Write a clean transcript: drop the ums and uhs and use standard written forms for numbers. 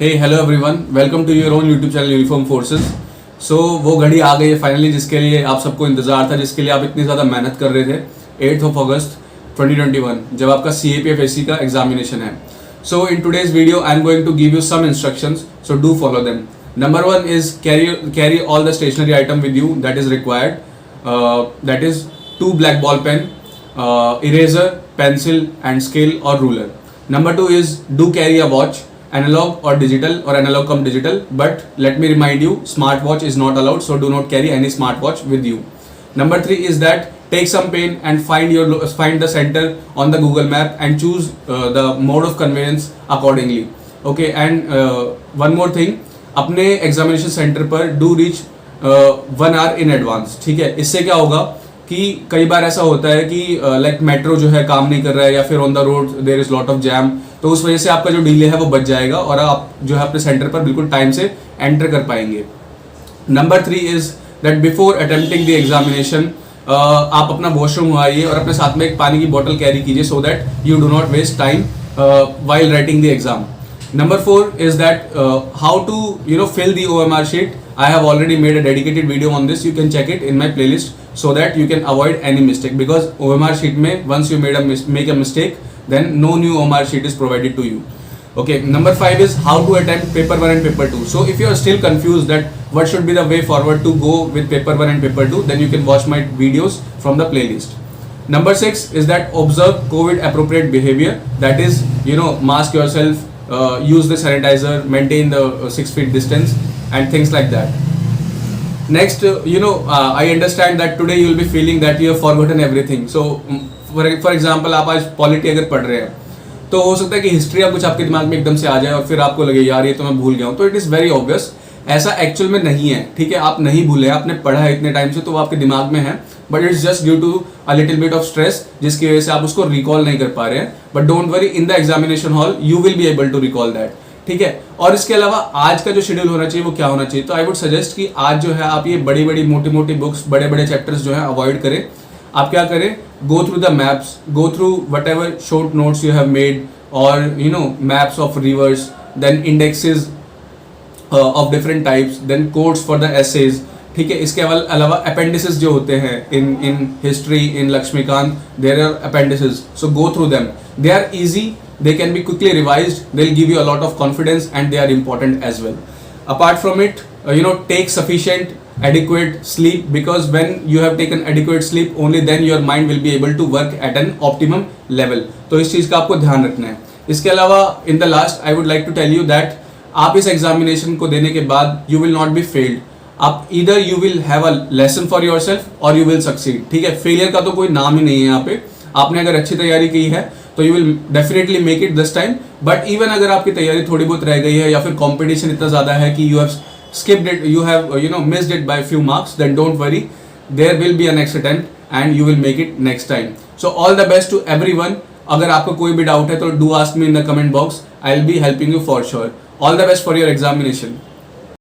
Hey hello everyone, welcome to your own YouTube channel uniform forces. So वो घड़ी आ गई है फाइनली जिसके लिए आप सबको इंतजार था, जिसके लिए आप इतनी ज़्यादा मेहनत कर रहे थे। 8 अगस्त 2021 जब आपका CAPFSC का एग्जामिनेशन है। So in today's video I am going to give you some instructions, so do follow them. Number 1 is carry all the stationery item with you that is required. That is 2 black ball pen, eraser, pencil and scale or ruler. Number 2 is do carry a watch, analog or digital or analog cum digital, but let me remind you, smartwatch is not allowed, so do not carry any smartwatch with you. Number 3 is that take some pen and find the center on the Google map and choose the mode of conveyance accordingly. Okay, and one more thing, अपने examination centre पर do reach 1 hour in advance. ठीक है, इससे क्या होगा कि कई बार ऐसा होता है कि लाइक मेट्रो जो है काम नहीं कर रहा है या फिर on the road there is lot of jam, तो उस वजह से आपका जो डिले है वो बच जाएगा और आप जो है अपने सेंटर पर बिल्कुल टाइम से एंटर कर पाएंगे। Number 3 is that before attempting the examination आप अपना वॉशरूम आइए और अपने साथ में एक पानी की बोतल कैरी कीजिए, so that you do not waste time while writing the exam. Number 4 is that how to fill the OMR sheet. I have already made a dedicated video on this. You can check it in my playlist so that you can avoid any mistake, because OMR sheet में once you make a mistake, then no new OMR sheet is provided to you. Okay. Number 5 is how to attempt paper 1 and paper 2. So if you are still confused that what should be the way forward to go with paper 1 and paper 2, then you can watch my videos from the playlist. Number 6 is that observe COVID appropriate behavior. That is, mask yourself, use the sanitizer, maintain the 6 feet distance and things like that. Next, I understand that today you will be feeling that you have forgotten everything. So for example, आप आज polity अगर पढ़ रहे हैं तो हो सकता है कि हिस्ट्री या कुछ आपके दिमाग में एकदम से आ जाए और फिर आपको लगे यार ये तो मैं भूल गया हूँ। तो इट इज़ वेरी ऑब्वियस, ऐसा एक्चुअल में नहीं है। ठीक है, आप नहीं भूले, आपने पढ़ा है इतने टाइम से तो वो आपके दिमाग में है, but it's just due to a little bit of stress जिसकी वजह से आप उसको रिकॉल नहीं कर पा रहे हैं। But don't worry, in the examination hall you will be able to recall that. ठीक है, और इसके अलावा आज का जो शेड्यूल होना चाहिए वो क्या होना चाहिए, तो आई वुड सजेस्ट कि आज जो है आप ये बड़ी बड़ी मोटी मोटी बुक्स, बड़े बड़े चैप्टर्स जो है अवॉइड करें। आप क्या करें, go through the maps, go through whatever short notes you have made और maps of rivers, then indexes of different types, then codes for the essays. ठीक है, इसके अलावा अपेंडिसेस जो होते हैं in history, in Laxmikanth, there are appendices, so go through them, they are easy, they can be quickly revised, they'll give you a lot of confidence and they are important as well. Apart from it, take sufficient adequate sleep, because when you have taken adequate sleep, only then your mind will be able to work at an optimum level. तो इस चीज़ का आपको ध्यान रखना है। इसके अलावा in the last I would like to tell you that आप इस एग्जामिनेशन को देने के बाद you will not be failed. आप either you will have a lesson for yourself or you will succeed. ठीक है, फेलियर का तो कोई नाम ही नहीं है यहाँ पे। आपने अगर अच्छी तैयारी की है तो you will definitely make it this time, but even अगर आपकी तैयारी थोड़ी बहुत रह गई है या फिर कंपटीशन इतना ज़्यादा है कि you have skipped it, you have missed it by few marks, then don't worry, there will be a next attempt and you will make it next time. So all the best to everyone. अगर आपको कोई भी doubt है तो do ask me in the comment box, I will be helping you for sure. All the best for your examination.